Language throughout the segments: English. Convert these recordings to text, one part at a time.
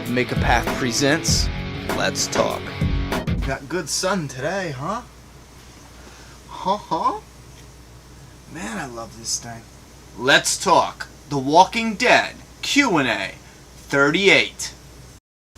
Make a Path presents Let's Talk. Got good sun today, huh? Man, I love this thing. Let's Talk. The Walking Dead Q&A 38.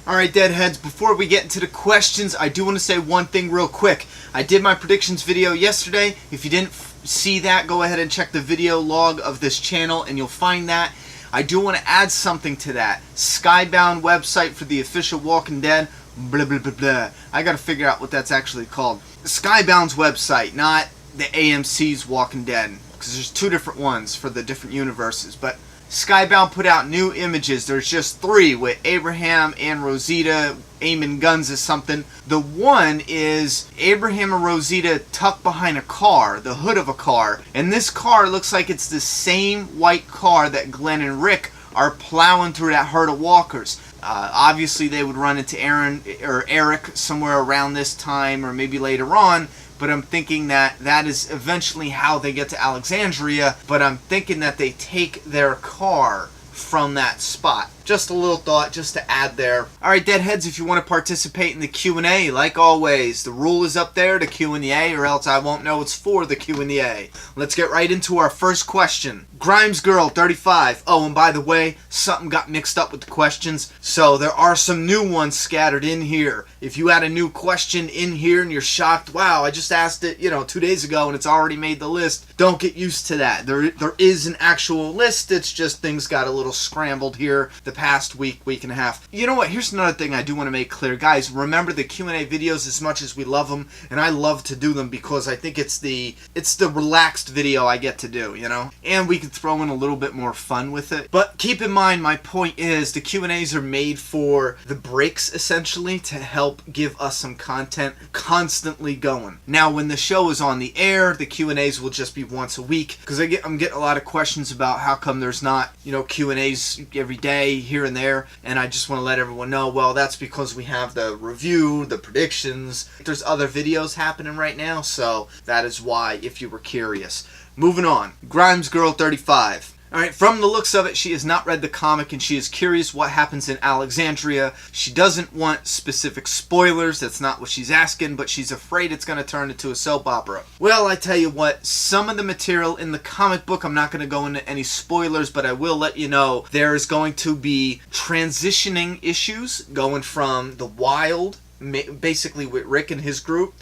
Alright, Deadheads, before we get into the questions, I do want to say one thing real quick. I did my predictions video yesterday. If you didn't see that, go ahead and check the video log of this channel and you'll find that. I do want to add something to that. Skybound website for the official Walking Dead. Blah, blah, blah, blah. I gotta figure out what that's actually called. Skybound's website, not the AMC's Walking Dead. Because there's two different ones for the different universes. But Skybound put out new images. There's just 3 with Abraham and Rosita aiming guns at something. The one is Abraham and Rosita tucked behind a car, the hood of a car. And this car looks like it's the same white car that Glenn and Rick are plowing through that herd of walkers. Obviously they would run into Aaron or Eric somewhere around this time or maybe later on. But I'm thinking that that is eventually how they get to Alexandria. But I'm thinking that they take their car from that spot. Just a little thought just to add there. Alright, Deadheads, if you want to participate in the Q&A, like always, the rule is up there, the Q&A, or else I won't know it's for the Q&A. Let's get right into our first question. Grimes Girl 35. Oh, and by the way, something got mixed up with the questions, so there are some new ones scattered in here. If you had a new question in here and you're shocked, wow, I just asked it, 2 days ago and it's already made the list, don't get used to that. There is an actual list, it's just things got a little scrambled here the past week and a half. You know what, here's another thing I do want to make clear. Guys, remember the Q&A videos as much as we love them, and I love to do them because I think it's the relaxed video I get to do, and we can throw in a little bit more fun with it. But keep in mind, my point is the Q&As are made for the breaks, essentially, to help give us some content constantly going. Now, when the show is on the air, the Q&As will just be once a week, because I'm getting a lot of questions about how come there's not, Q&As every day, here and there, and I just want to let everyone know, well, that's because we have the review, the predictions. There's other videos happening right now, so that is why, if you were curious. Moving on. Grimes Girl 35. Alright, from the looks of it, she has not read the comic and she is curious what happens in Alexandria. She doesn't want specific spoilers, that's not what she's asking, but she's afraid it's going to turn into a soap opera. Well, I tell you what, some of the material in the comic book, I'm not going to go into any spoilers, but I will let you know there is going to be transitioning issues going from the wild, basically with Rick and his group,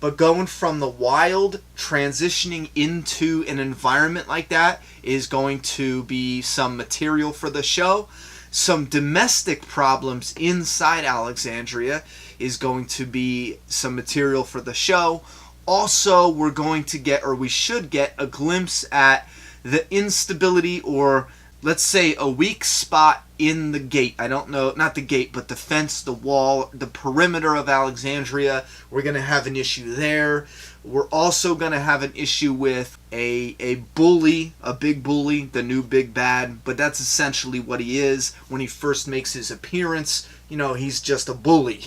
but going from the wild, transitioning into an environment like that is going to be some material for the show. Some domestic problems inside Alexandria is going to be some material for the show. Also, we're going to get, or we should get, a glimpse at the instability, or let's say a weak spot in the gate. I don't know, not the gate, but the fence, the wall, the perimeter of Alexandria. We're going to have an issue there. We're also going to have an issue with a bully, a big bully, the new big bad. But that's essentially what he is. When he first makes his appearance, he's just a bully,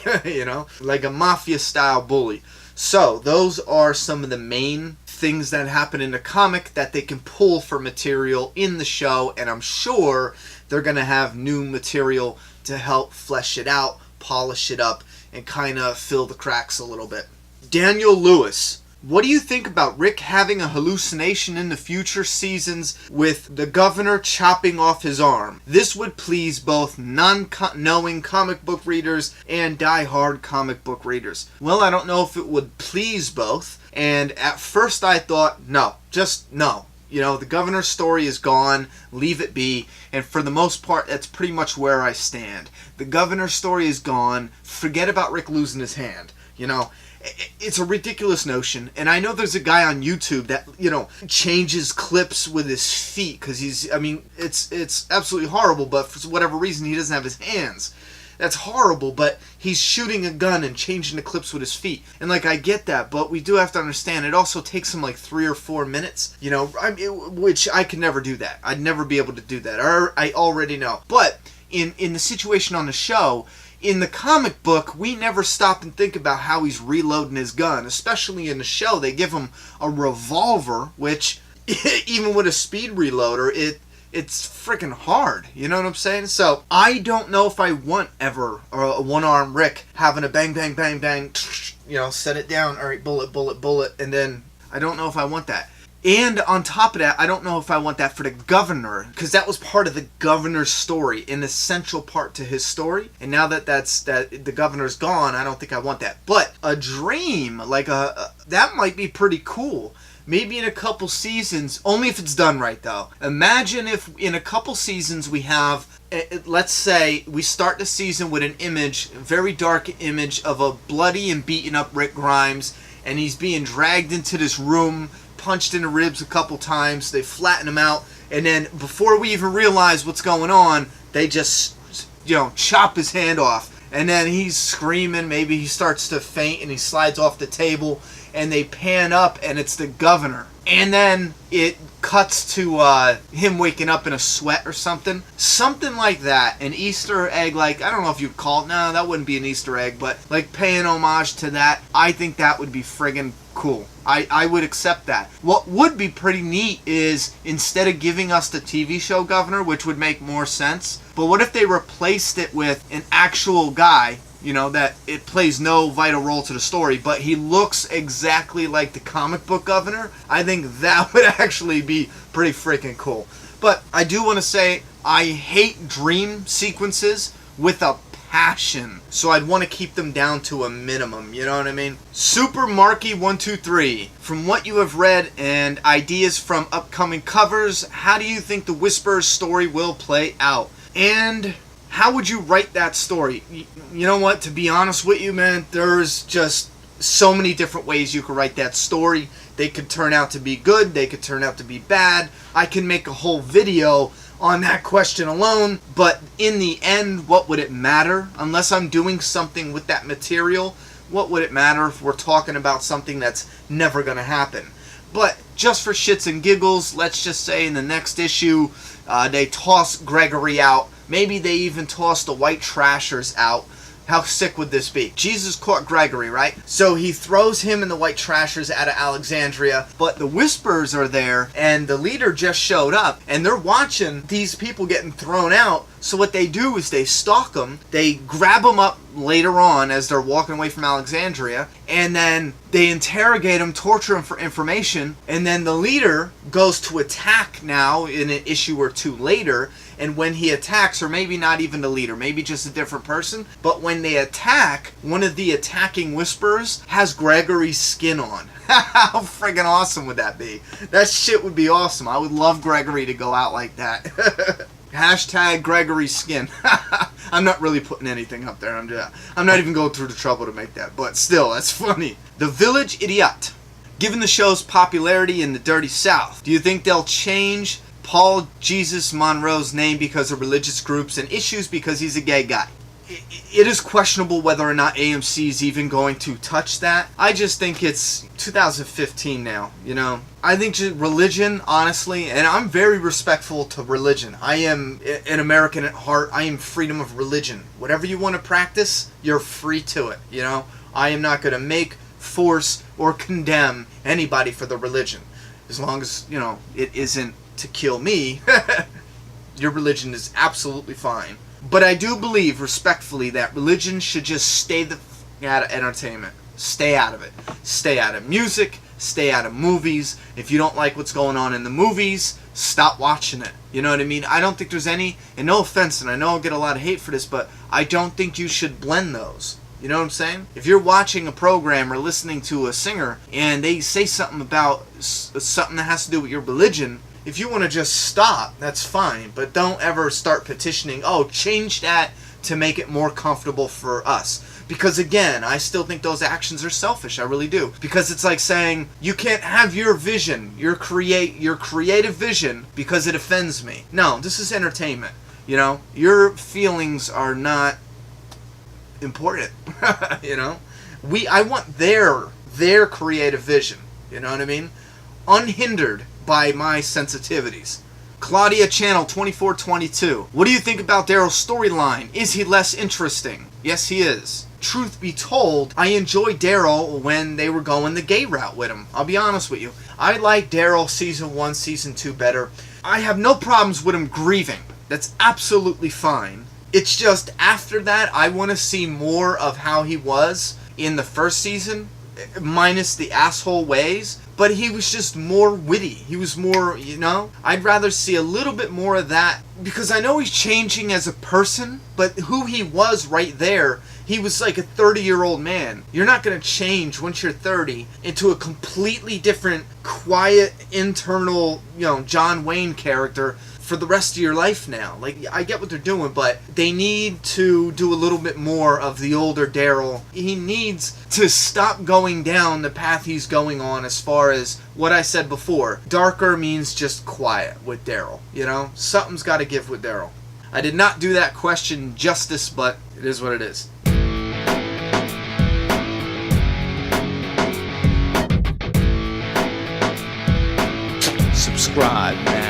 like a mafia-style bully. So, those are some of the main things that happen in the comic that they can pull for material in the show, and I'm sure they're going to have new material to help flesh it out, polish it up, and kind of fill the cracks a little bit. Daniel Lewis. What do you think about Rick having a hallucination in the future seasons with the governor chopping off his arm? This would please both non-knowing comic book readers and die-hard comic book readers. Well, I don't know if it would please both. And at first I thought, no, just no. The governor's story is gone, leave it be, and for the most part, that's pretty much where I stand. The governor's story is gone, forget about Rick losing his hand, It's a ridiculous notion, and I know there's a guy on YouTube that, changes clips with his feet, because it's absolutely horrible, but for whatever reason, he doesn't have his hands. That's horrible, but he's shooting a gun and changing the clips with his feet. And, I get that, but we do have to understand, it also takes him, 3 or 4 minutes, which I could never do that. I'd never be able to do that. I already know. But, in the situation on the show, in the comic book, we never stop and think about how he's reloading his gun. Especially in the show, they give him a revolver, which, even with a speed reloader, it's freaking hard. You know what I'm saying? So I don't know if I want ever a one-arm Rick having a bang, bang, bang, bang, you know, set it down. All right, bullet, bullet, bullet. And then I don't know if I want that. And on top of that, I don't know if I want that for the governor, because that was part of the governor's story, an essential part to his story. And now that the governor's gone, I don't think I want that. But a dream, like that might be pretty cool. Maybe in a couple seasons, only if it's done right though. Imagine if in a couple seasons we have, let's say we start the season with an image, a very dark image of a bloody and beaten up Rick Grimes, and he's being dragged into this room, punched in the ribs a couple times, they flatten him out, and then before we even realize what's going on, they just, you know, chop his hand off, and then he's screaming, maybe he starts to faint and he slides off the table, and they pan up and it's the governor, and then it cuts to him waking up in a sweat or something like that, an Easter egg, like, I don't know if you'd call it, no, that wouldn't be an Easter egg, but like paying homage to that. I think that would be friggin' cool. I would accept that. What would be pretty neat is, instead of giving us the TV show governor, which would make more sense, but what if they replaced it with an actual guy, you know, that it plays no vital role to the story, but he looks exactly like the comic book governor? I think that would actually be pretty freaking cool. But I do want to say, I hate dream sequences with a passion, so I'd want to keep them down to a minimum, you know what I mean? Super Marky123, from what you have read and ideas from upcoming covers, how do you think the Whisperer's story will play out? And how would you write that story? You know what, to be honest with you, man, there's just so many different ways you could write that story. They could turn out to be good, they could turn out to be bad. I can make a whole video on that question alone, but in the end, what would it matter? Unless I'm doing something with that material, what would it matter if we're talking about something that's never going to happen? But just for shits and giggles, let's just say in the next issue, they toss Gregory out. Maybe they even toss the white trashers out. How sick would this be? Jesus caught Gregory, right? So he throws him and the white trashers out of Alexandria, but the Whisperers are there, and the leader just showed up, and they're watching these people getting thrown out. So what they do is they stalk them, they grab them up later on as they're walking away from Alexandria, and then they interrogate them, torture them for information, and then the leader goes to attack now in an issue or two later. And when he attacks, or maybe not even the leader, maybe just a different person, but when they attack, one of the attacking Whisperers has Gregory's skin on. How friggin' awesome would that be? That shit would be awesome. I would love Gregory to go out like that. Hashtag Gregory's skin. I'm not really putting anything up there. I'm not even going through the trouble to make that, but still, that's funny. The Village Idiot. Given the show's popularity in the Dirty South, do you think they'll change Paul Jesus Monroe's name because of religious groups and issues because he's a gay guy? It is questionable whether or not AMC is even going to touch that. I just think it's 2015 now, you know. I think religion, honestly, and I'm very respectful to religion. I am an American at heart. I am freedom of religion. Whatever you want to practice, you're free to it, you know. I am not going to make, force, or condemn anybody for the religion. As long as, you know, it isn't to kill me, your religion is absolutely fine. But I do believe, respectfully, that religion should just stay out of entertainment. Stay out of it. Stay out of music. Stay out of movies. If you don't like what's going on in the movies, stop watching it. You know what I mean? I don't think there's any, and no offense, and I know I'll get a lot of hate for this, but I don't think you should blend those. You know what I'm saying? If you're watching a program or listening to a singer, and they say something about something that has to do with your religion, if you want to just stop, that's fine, but don't ever start petitioning, oh, change that to make it more comfortable for us. Because again, I still think those actions are selfish, I really do. Because it's like saying, you can't have your vision, your creative vision, because it offends me. No, this is entertainment, you know? Your feelings are not important, you know? I want their creative vision, you know what I mean? Unhindered by my sensitivities. Claudia Channel 2422. What do you think about Daryl's storyline? Is he less interesting? Yes, he is. truth be told, I enjoyed Daryl when they were going the gay route with him. I'll be honest with you. I like Daryl season 1, season 2 better. I have no problems with him grieving. That's absolutely fine. It's just after that, I want to see more of how he was in the first season, minus the asshole ways. But he was just more witty. He was more, I'd rather see a little bit more of that. Because I know he's changing as a person, but who he was right there, he was like a 30-year-old man. You're not going to change once you're 30 into a completely different, quiet, internal, John Wayne character for the rest of your life now. Like, I get what they're doing, but they need to do a little bit more of the older Daryl. He needs to stop going down the path he's going on as far as what I said before. Darker means just quiet with Daryl, Something's got to give with Daryl. I did not do that question justice, but it is what it is. Subscribe, man.